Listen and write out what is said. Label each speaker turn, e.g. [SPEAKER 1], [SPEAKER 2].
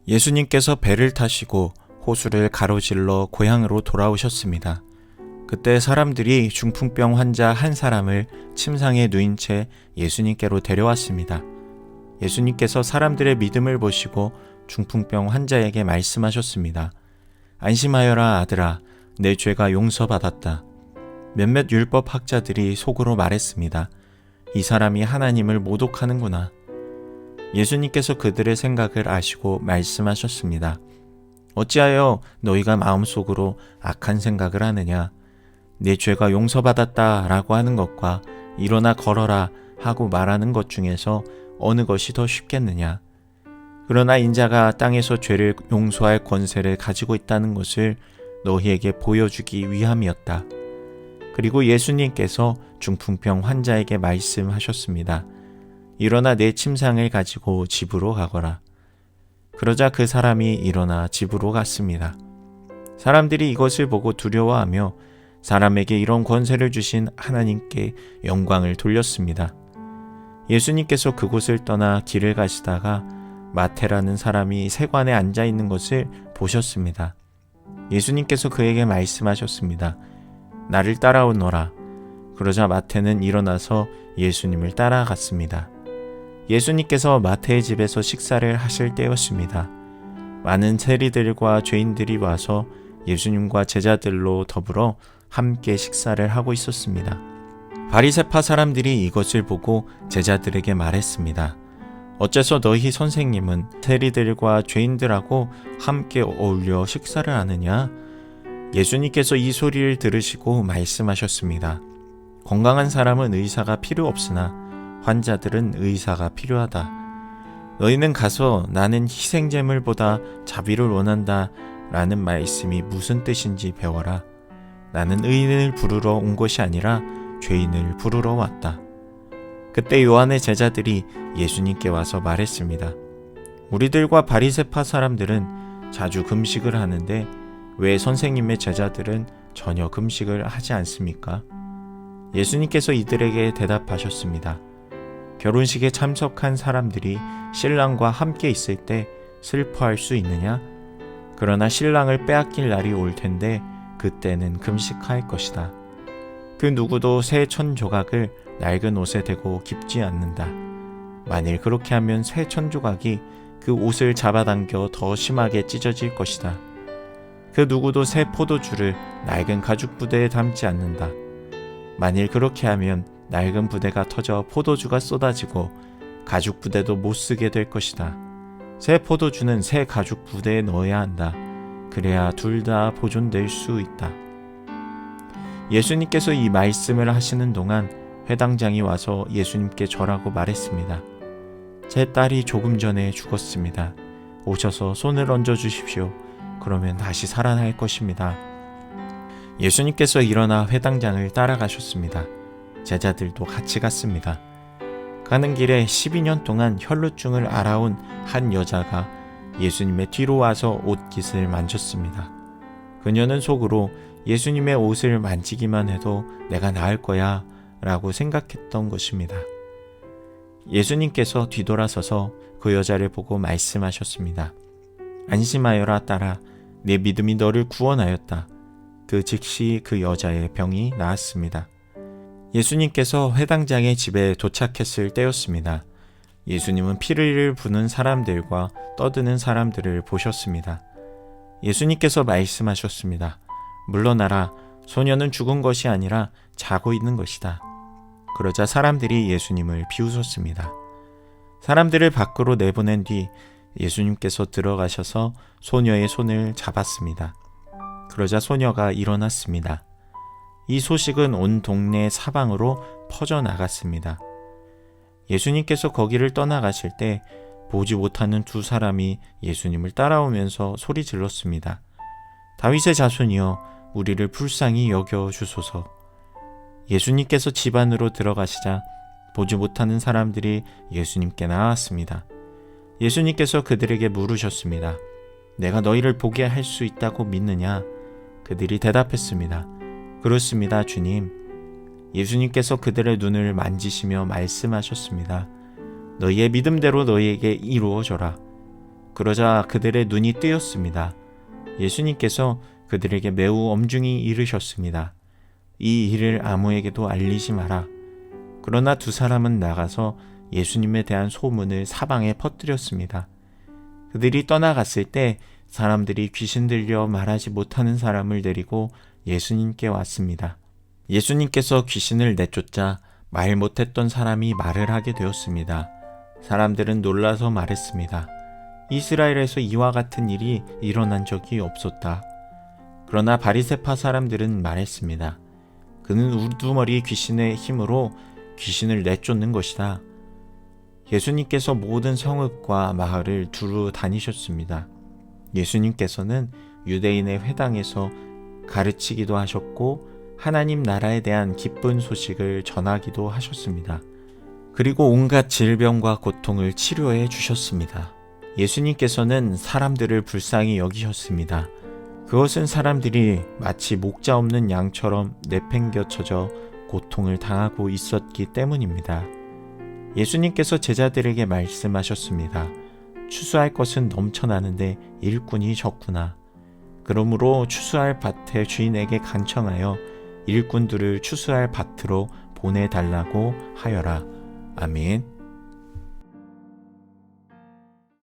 [SPEAKER 1] 예수님께서 배를 타시고 호수를 가로질러 고향으로 돌아오셨습니다. 그때 사람들이 중풍병 환자 한 사람을 침상에 누인 채 예수님께로 데려왔습니다. 예수님께서 사람들의 믿음을 보시고 중풍병 환자에게 말씀하셨습니다. 안심하여라 아들아, 내 죄가 용서받았다. 몇몇 율법 학자들이 속으로 말했습니다. 이 사람이 하나님을 모독하는구나. 예수님께서 그들의 생각을 아시고 말씀하셨습니다. 어찌하여 너희가 마음속으로 악한 생각을 하느냐? 내 죄가 용서받았다 라고 하는 것과 일어나 걸어라 하고 말하는 것 중에서 어느 것이 더 쉽겠느냐? 그러나 인자가 땅에서 죄를 용서할 권세를 가지고 있다는 것을 너희에게 보여주기 위함이었다. 그리고 예수님께서 중풍병 환자에게 말씀하셨습니다. 일어나 내 침상을 가지고 집으로 가거라. 그러자 그 사람이 일어나 집으로 갔습니다. 사람들이 이것을 보고 두려워하며 사람에게 이런 권세를 주신 하나님께 영광을 돌렸습니다. 예수님께서 그곳을 떠나 길을 가시다가 마태라는 사람이 세관에 앉아 있는 것을 보셨습니다. 예수님께서 그에게 말씀하셨습니다. 나를 따라오너라. 그러자 마태는 일어나서 예수님을 따라갔습니다. 예수님께서 마태의 집에서 식사를 하실 때였습니다. 많은 세리들과 죄인들이 와서 예수님과 제자들로 더불어 함께 식사를 하고 있었습니다. 바리새파 사람들이 이것을 보고 제자들에게 말했습니다. 어째서 너희 선생님은 세리들과 죄인들하고 함께 어울려 식사를 하느냐? 예수님께서 이 소리를 들으시고 말씀하셨습니다. 건강한 사람은 의사가 필요 없으나 환자들은 의사가 필요하다. 너희는 가서 나는 희생제물보다 자비를 원한다 라는 말씀이 무슨 뜻인지 배워라. 나는 의인을 부르러 온 것이 아니라 죄인을 부르러 왔다. 그때 요한의 제자들이 예수님께 와서 말했습니다. 우리들과 바리새파 사람들은 자주 금식을 하는데 왜 선생님의 제자들은 전혀 금식을 하지 않습니까? 예수님께서 이들에게 대답하셨습니다. 결혼식에 참석한 사람들이 신랑과 함께 있을 때 슬퍼할 수 있느냐? 그러나 신랑을 빼앗길 날이 올 텐데 그때는 금식할 것이다. 그 누구도 새 천 조각을 낡은 옷에 대고 깁지 않는다. 만일 그렇게 하면 새 천 조각이 그 옷을 잡아당겨 더 심하게 찢어질 것이다. 그 누구도 새 포도주를 낡은 가죽 부대에 담지 않는다. 만일 그렇게 하면 낡은 부대가 터져 포도주가 쏟아지고 가죽 부대도 못 쓰게 될 것이다. 새 포도주는 새 가죽 부대에 넣어야 한다. 그래야 둘 다 보존될 수 있다. 예수님께서 이 말씀을 하시는 동안 회당장이 와서 예수님께 절하고 말했습니다. 제 딸이 조금 전에 죽었습니다. 오셔서 손을 얹어 주십시오. 그러면 다시 살아날 것입니다. 예수님께서 일어나 회당장을 따라가셨습니다. 제자들도 같이 갔습니다. 가는 길에 12년 동안 혈루증을 앓아온 한 여자가 예수님의 뒤로 와서 옷깃을 만졌습니다. 그녀는 속으로 예수님의 옷을 만지기만 해도 내가 나을 거야 라고 생각했던 것입니다. 예수님께서 뒤돌아서서 그 여자를 보고 말씀하셨습니다. 안심하여라 딸아, 내 믿음이 너를 구원하였다. 그 즉시 그 여자의 병이 나았습니다. 예수님께서 회당장의 집에 도착했을 때였습니다. 예수님은 피를 부는 사람들과 떠드는 사람들을 보셨습니다. 예수님께서 말씀하셨습니다. 물러나라, 소녀는 죽은 것이 아니라 자고 있는 것이다. 그러자 사람들이 예수님을 비웃었습니다. 사람들을 밖으로 내보낸 뒤 예수님께서 들어가셔서 소녀의 손을 잡았습니다. 그러자 소녀가 일어났습니다. 이 소식은 온 동네 사방으로 퍼져나갔습니다. 예수님께서 거기를 떠나가실 때 보지 못하는 두 사람이 예수님을 따라오면서 소리 질렀습니다. 다윗의 자손이여, 우리를 불쌍히 여겨 주소서. 예수님께서 집 안으로 들어가시자 보지 못하는 사람들이 예수님께 나왔습니다. 예수님께서 그들에게 물으셨습니다. 내가 너희를 보게 할 수 있다고 믿느냐? 그들이 대답했습니다. 그렇습니다, 주님. 예수님께서 그들의 눈을 만지시며 말씀하셨습니다. 너희의 믿음대로 너희에게 이루어져라. 그러자 그들의 눈이 뜨였습니다. 예수님께서 그들에게 매우 엄중히 이르셨습니다. 이 일을 아무에게도 알리지 마라. 그러나 두 사람은 나가서 예수님에 대한 소문을 사방에 퍼뜨렸습니다. 그들이 떠나갔을 때 사람들이 귀신 들려 말하지 못하는 사람을 데리고 예수님께 왔습니다. 예수님께서 귀신을 내쫓자 말 못했던 사람이 말을 하게 되었습니다. 사람들은 놀라서 말했습니다. 이스라엘에서 이와 같은 일이 일어난 적이 없었다. 그러나 바리새파 사람들은 말했습니다. 그는 우두머리 귀신의 힘으로 귀신을 내쫓는 것이다. 예수님께서 모든 성읍과 마을을 두루 다니셨습니다. 예수님께서는 유대인의 회당에서 가르치기도 하셨고 하나님 나라에 대한 기쁜 소식을 전하기도 하셨습니다. 그리고 온갖 질병과 고통을 치료해 주셨습니다. 예수님께서는 사람들을 불쌍히 여기셨습니다. 그것은 사람들이 마치 목자 없는 양처럼 내팽겨쳐져 고통을 당하고 있었기 때문입니다. 예수님께서 제자들에게 말씀하셨습니다. 추수할 것은 넘쳐나는데 일꾼이 적구나. 그러므로 추수할 밭의 주인에게 간청하여 일꾼들을 추수할 밭으로 보내달라고 하여라. 아멘.